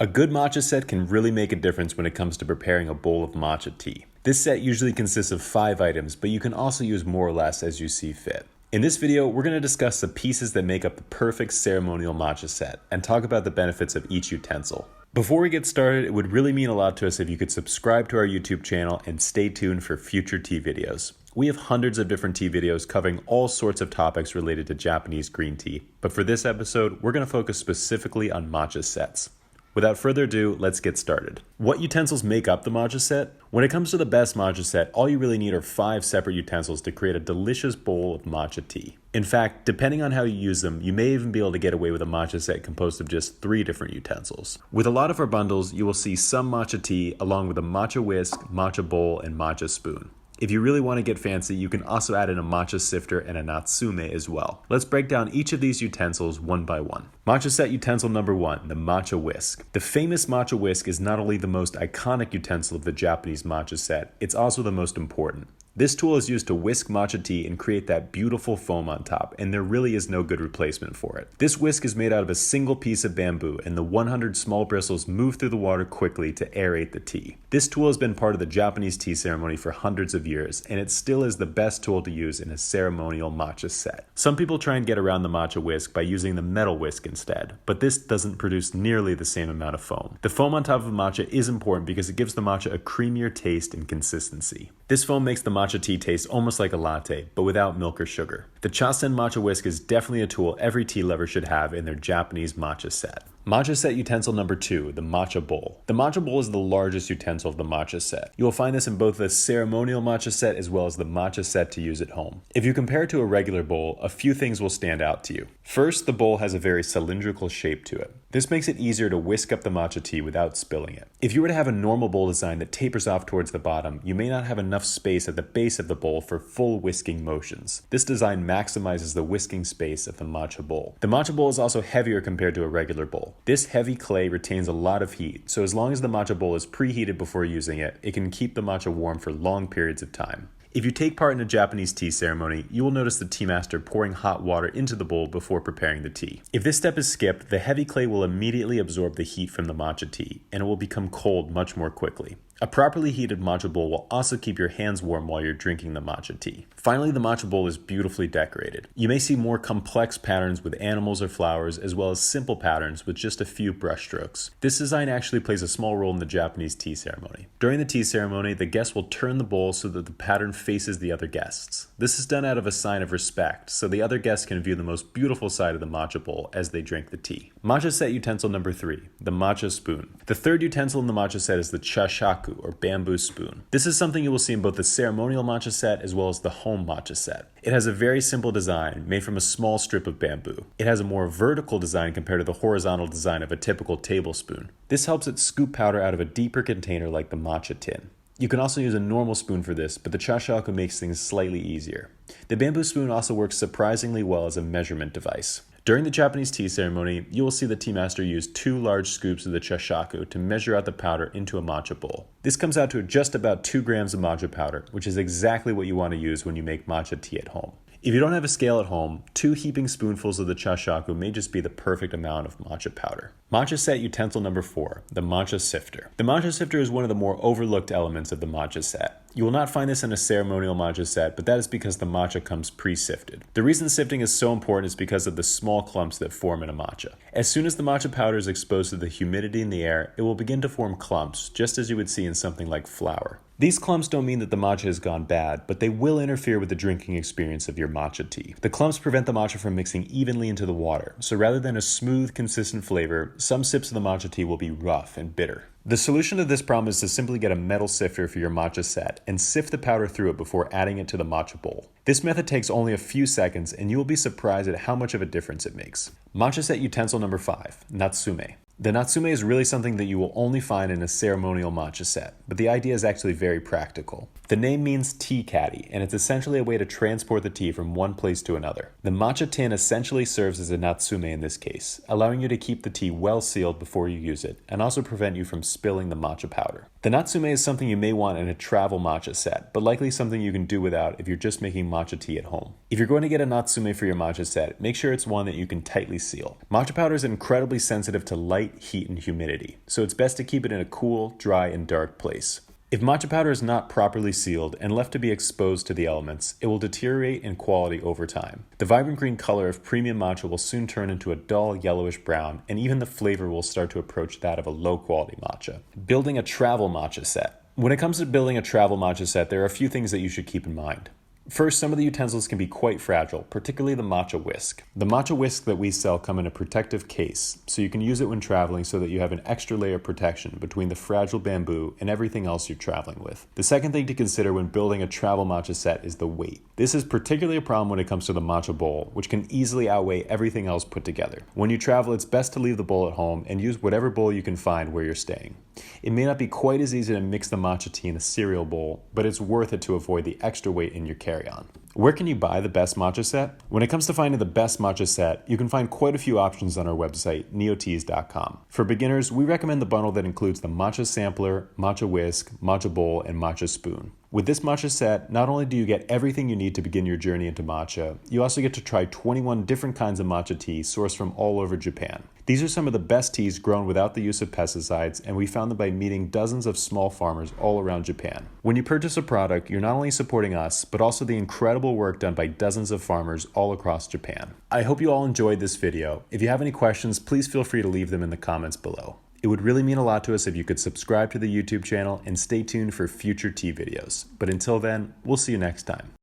A good matcha set can really make a difference when it comes to preparing a bowl of matcha tea. This set usually consists of 5 items, but you can also use more or less as you see fit. In this video, we're going to discuss the pieces that make up the perfect ceremonial matcha set and talk about the benefits of each utensil. Before we get started, it would really mean a lot to us if you could subscribe to our YouTube channel and stay tuned for future tea videos. We have hundreds of different tea videos covering all sorts of topics related to Japanese green tea, but for this episode, we're going to focus specifically on matcha sets. Without further ado, let's get started. What utensils make up the matcha set? When it comes to the best matcha set, all you really need are 5 separate utensils to create a delicious bowl of matcha tea. In fact, depending on how you use them, you may even be able to get away with a matcha set composed of just 3 different utensils. With a lot of our bundles, you will see some matcha tea along with a matcha whisk, matcha bowl, and matcha spoon. If you really want to get fancy, you can also add in a Matcha Sifter and a Natsume as well. Let's break down each of these utensils one by one. Matcha set utensil number 1, the Matcha Whisk. The famous Matcha Whisk is not only the most iconic utensil of the Japanese matcha set, it's also the most important. This tool is used to whisk matcha tea and create that beautiful foam on top, and there really is no good replacement for it. This whisk is made out of a single piece of bamboo, and the 100 small bristles move through the water quickly to aerate the tea. This tool has been part of the Japanese tea ceremony for hundreds of years, and it still is the best tool to use in a ceremonial matcha set. Some people try and get around the matcha whisk by using the metal whisk instead, but this doesn't produce nearly the same amount of foam. The foam on top of matcha is important because it gives the matcha a creamier taste and consistency. This foam makes the matcha tea taste almost like a latte, but without milk or sugar. The Chashaku matcha whisk is definitely a tool every tea lover should have in their Japanese matcha set. Matcha set utensil number 2, the matcha bowl. The matcha bowl is the largest utensil of the matcha set. You will find this in both the ceremonial matcha set as well as the matcha set to use at home. If you compare it to a regular bowl, a few things will stand out to you. First, the bowl has a very cylindrical shape to it. This makes it easier to whisk up the matcha tea without spilling it. If you were to have a normal bowl design that tapers off towards the bottom, you may not have enough space at the base of the bowl for full whisking motions. This design maximizes the whisking space of the matcha bowl. The matcha bowl is also heavier compared to a regular bowl. This heavy clay retains a lot of heat, so as long as the matcha bowl is preheated before using it, it can keep the matcha warm for long periods of time. If you take part in a Japanese tea ceremony, you will notice the tea master pouring hot water into the bowl before preparing the tea. If this step is skipped, the heavy clay will immediately absorb the heat from the matcha tea, and it will become cold much more quickly. A properly heated matcha bowl will also keep your hands warm while you're drinking the matcha tea. Finally, the matcha bowl is beautifully decorated. You may see more complex patterns with animals or flowers, as well as simple patterns with just a few brush strokes. This design actually plays a small role in the Japanese tea ceremony. During the tea ceremony, the guests will turn the bowl so that the pattern faces the other guests. This is done out of a sign of respect, so the other guests can view the most beautiful side of the matcha bowl as they drink the tea. Matcha set utensil number 3, the matcha spoon. The third utensil in the matcha set is the Chashaku, or bamboo spoon. This is something you will see in both the ceremonial matcha set as well as the home matcha set. It has a very simple design made from a small strip of bamboo. It has a more vertical design compared to the horizontal design of a typical tablespoon. This helps it scoop powder out of a deeper container like the matcha tin. You can also use a normal spoon for this, but the Chashaku makes things slightly easier. The bamboo spoon also works surprisingly well as a measurement device. During the Japanese tea ceremony, you will see the tea master use 2 large scoops of the Chashaku to measure out the powder into a matcha bowl. This comes out to just about 2 grams of matcha powder, which is exactly what you want to use when you make matcha tea at home. If you don't have a scale at home, 2 heaping spoonfuls of the Chashaku may just be the perfect amount of matcha powder. Matcha set utensil number 4, the Matcha Sifter. The Matcha Sifter is one of the more overlooked elements of the matcha set. You will not find this in a ceremonial matcha set, but that is because the matcha comes pre-sifted. The reason sifting is so important is because of the small clumps that form in a matcha. As soon as the matcha powder is exposed to the humidity in the air, it will begin to form clumps, just as you would see in something like flour. These clumps don't mean that the matcha has gone bad, but they will interfere with the drinking experience of your matcha tea. The clumps prevent the matcha from mixing evenly into the water, so rather than a smooth, consistent flavor, some sips of the matcha tea will be rough and bitter. The solution to this problem is to simply get a metal sifter for your matcha set and sift the powder through it before adding it to the matcha bowl. This method takes only a few seconds, and you will be surprised at how much of a difference it makes. Matcha set utensil number 5, Natsume. The Natsume is really something that you will only find in a ceremonial matcha set, but the idea is actually very practical. The name means tea caddy, and it's essentially a way to transport the tea from one place to another. The matcha tin essentially serves as a Natsume in this case, allowing you to keep the tea well sealed before you use it, and also prevent you from spilling the matcha powder. The Natsume is something you may want in a travel matcha set, but likely something you can do without if you're just making matcha tea at home. If you're going to get a Natsume for your matcha set, make sure it's one that you can tightly seal. Matcha powder is incredibly sensitive to light right heat and humidity, so it's best to keep it in a cool, dry, and dark place. If matcha powder is not properly sealed and left to be exposed to the elements, it will deteriorate in quality over time. The vibrant green color of premium matcha will soon turn into a dull yellowish brown, and even the flavor will start to approach that of a low-quality matcha. Building a travel matcha set. When it comes to building a travel matcha set, there are a few things that you should keep in mind. First, some of the utensils can be quite fragile, particularly the matcha whisk. The matcha whisk that we sell come in a protective case, so you can use it when traveling so that you have an extra layer of protection between the fragile bamboo and everything else you're traveling with. The second thing to consider when building a travel matcha set is the weight. This is particularly a problem when it comes to the matcha bowl, which can easily outweigh everything else put together. When you travel, it's best to leave the bowl at home and use whatever bowl you can find where you're staying. It may not be quite as easy to mix the matcha tea in a cereal bowl, but it's worth it to avoid the extra weight in your carry-on. Where can you buy the best matcha set? When it comes to finding the best matcha set, you can find quite a few options on our website, neoteas.com. For beginners, we recommend the bundle that includes the matcha sampler, matcha whisk, matcha bowl, and matcha spoon. With this matcha set, not only do you get everything you need to begin your journey into matcha, you also get to try 21 different kinds of matcha tea sourced from all over Japan. These are some of the best teas grown without the use of pesticides, and we found them by meeting dozens of small farmers all around Japan. When you purchase a product, you're not only supporting us, but also the incredible work done by dozens of farmers all across Japan. I hope you all enjoyed this video. If you have any questions, please feel free to leave them in the comments below. It would really mean a lot to us if you could subscribe to the YouTube channel and stay tuned for future tea videos. But until then, we'll see you next time.